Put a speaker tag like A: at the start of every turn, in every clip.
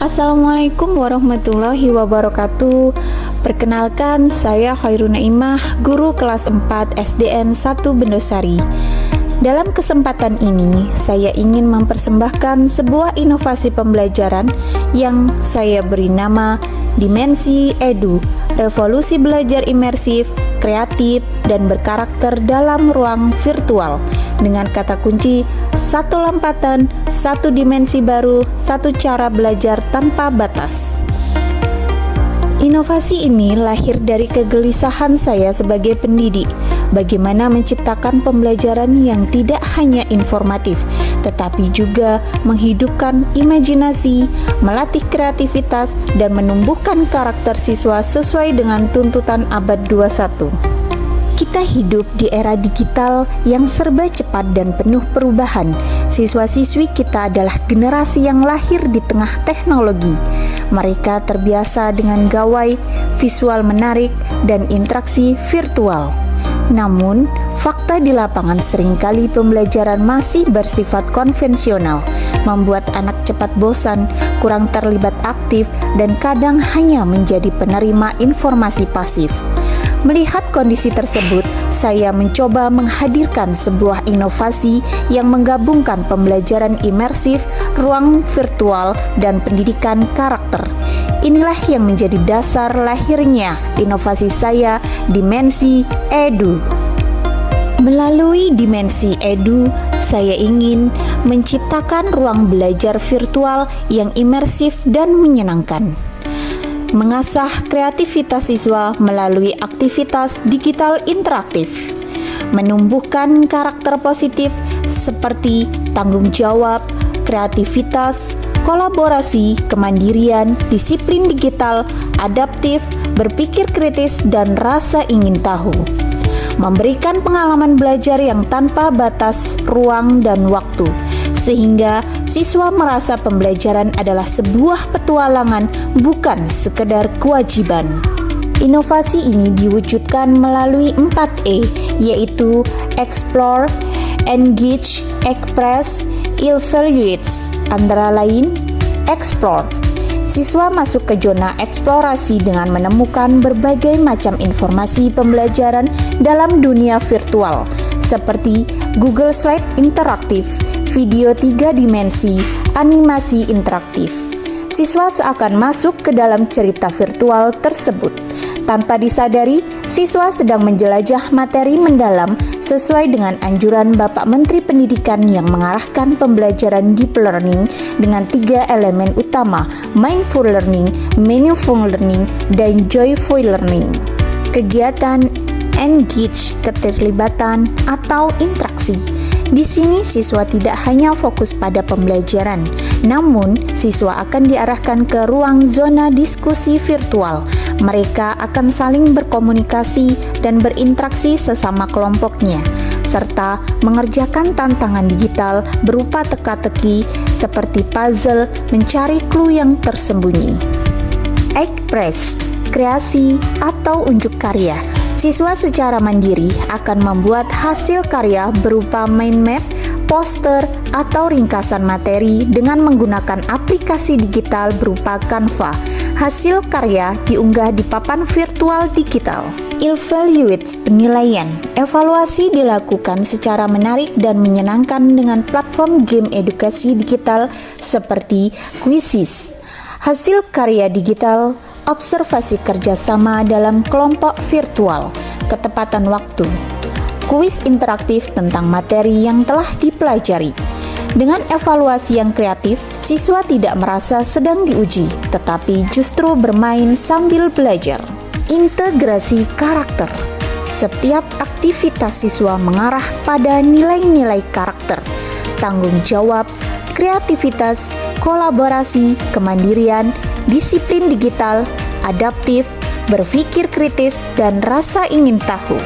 A: Assalamualaikum warahmatullahi wabarakatuh. Perkenalkan, saya Khairul Naimah, guru kelas 4 SDN 1 Bendosari. Dalam kesempatan ini, saya ingin mempersembahkan sebuah inovasi pembelajaran yang saya beri nama Dimensi Edu, revolusi belajar imersif, kreatif, dan berkarakter dalam ruang virtual, dengan kata kunci satu lompatan, satu dimensi baru, satu cara belajar tanpa batas. Inovasi ini lahir dari kegelisahan saya sebagai pendidik, bagaimana menciptakan pembelajaran yang tidak hanya informatif, tetapi juga menghidupkan imajinasi, melatih kreativitas, dan menumbuhkan karakter siswa sesuai dengan tuntutan abad 21. Kita hidup di era digital yang serba cepat dan penuh perubahan. Siswa-siswi kita adalah generasi yang lahir di tengah teknologi. Mereka terbiasa dengan gawai, visual menarik, dan interaksi virtual. Namun, fakta di lapangan seringkali pembelajaran masih bersifat konvensional, membuat anak cepat bosan, kurang terlibat aktif, dan kadang hanya menjadi penerima informasi pasif. Melihat kondisi tersebut, saya mencoba menghadirkan sebuah inovasi yang menggabungkan pembelajaran imersif, ruang virtual, dan pendidikan karakter. Inilah yang menjadi dasar lahirnya inovasi saya, Dimensi Edu. Melalui Dimensi Edu, saya ingin menciptakan ruang belajar virtual yang imersif dan menyenangkan. Mengasah kreativitas siswa melalui aktivitas digital interaktif, menumbuhkan karakter positif seperti tanggung jawab, kreativitas, kolaborasi, kemandirian, disiplin digital, adaptif, berpikir kritis, dan rasa ingin tahu. Memberikan pengalaman belajar yang tanpa batas ruang dan waktu, sehingga siswa merasa pembelajaran adalah sebuah petualangan, bukan sekedar kewajiban. Inovasi ini diwujudkan melalui 4E, yaitu Explore, Engage, Express, Evaluate. Antara lain, Explore. Siswa masuk ke zona eksplorasi dengan menemukan berbagai macam informasi pembelajaran dalam dunia virtual, seperti Google Slide interaktif, video 3 dimensi, animasi interaktif. Siswa seakan masuk ke dalam cerita virtual tersebut. Tanpa disadari, siswa sedang menjelajah materi mendalam sesuai dengan anjuran Bapak Menteri Pendidikan yang mengarahkan pembelajaran deep learning dengan 3 elemen utama: mindful learning, meaningful learning, dan joyful learning. Kegiatan engage, keterlibatan atau interaksi. Di sini siswa tidak hanya fokus pada pembelajaran, namun siswa akan diarahkan ke ruang zona diskusi virtual. Mereka akan saling berkomunikasi dan berinteraksi sesama kelompoknya, serta mengerjakan tantangan digital berupa teka-teki seperti puzzle mencari clue yang tersembunyi. Express, kreasi atau unjuk karya. Siswa secara mandiri akan membuat hasil karya berupa mind map, poster, atau ringkasan materi dengan menggunakan aplikasi digital berupa Canva. Hasil karya diunggah di papan virtual digital. Evaluate, penilaian. Evaluasi dilakukan secara menarik dan menyenangkan dengan platform game edukasi digital seperti Quizzes. Hasil karya digital, observasi kerjasama dalam kelompok virtual, ketepatan waktu, kuis interaktif tentang materi yang telah dipelajari. Dengan evaluasi yang kreatif, siswa tidak merasa sedang diuji, tetapi justru bermain sambil belajar. Integrasi karakter. Setiap aktivitas siswa mengarah pada nilai-nilai karakter, tanggung jawab, kreativitas, kolaborasi, kemandirian, disiplin digital, adaptif, berpikir kritis, dan rasa ingin tahu.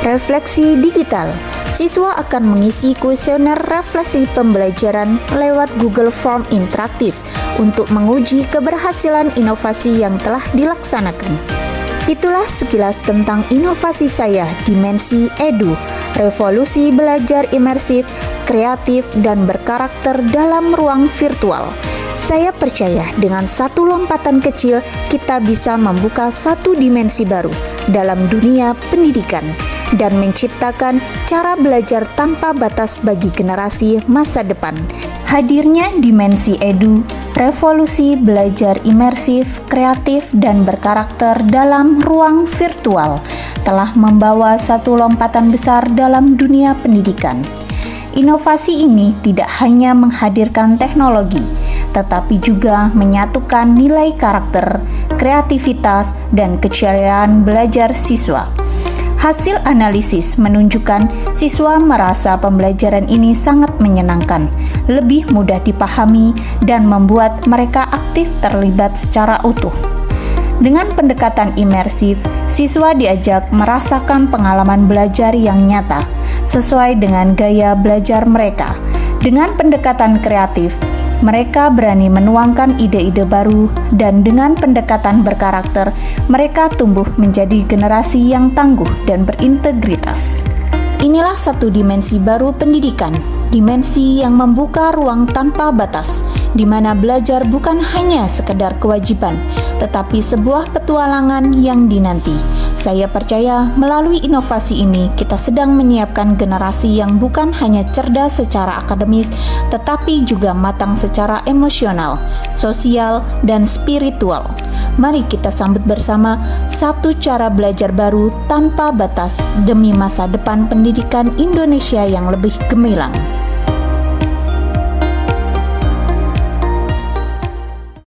A: Refleksi digital. Siswa akan mengisi kuesioner refleksi pembelajaran lewat Google Form interaktif untuk menguji keberhasilan inovasi yang telah dilaksanakan. Itulah sekilas tentang inovasi saya, Dimensi Edu, revolusi belajar imersif, kreatif, dan berkarakter dalam ruang virtual. Saya percaya dengan satu lompatan kecil kita bisa membuka satu dimensi baru dalam dunia pendidikan dan menciptakan cara belajar tanpa batas bagi generasi masa depan. Hadirnya Dimensi Edu, revolusi belajar imersif, kreatif, dan berkarakter dalam ruang virtual telah membawa satu lompatan besar dalam dunia pendidikan. Inovasi ini tidak hanya menghadirkan teknologi, tetapi juga menyatukan nilai karakter, kreativitas, dan keceriaan belajar siswa. Hasil analisis menunjukkan siswa merasa pembelajaran ini sangat menyenangkan, lebih mudah dipahami, dan membuat mereka aktif terlibat secara utuh. Dengan pendekatan imersif, siswa diajak merasakan pengalaman belajar yang nyata, sesuai dengan gaya belajar mereka. Dengan pendekatan kreatif, mereka berani menuangkan ide-ide baru, dan dengan pendekatan berkarakter, mereka tumbuh menjadi generasi yang tangguh dan berintegritas. Inilah satu dimensi baru pendidikan, dimensi yang membuka ruang tanpa batas, di mana belajar bukan hanya sekedar kewajiban, tetapi sebuah petualangan yang dinanti. Saya percaya melalui inovasi ini kita sedang menyiapkan generasi yang bukan hanya cerdas secara akademis, tetapi juga matang secara emosional, sosial, dan spiritual. Mari kita sambut bersama satu cara belajar baru tanpa batas demi masa depan pendidikan Indonesia yang lebih gemilang.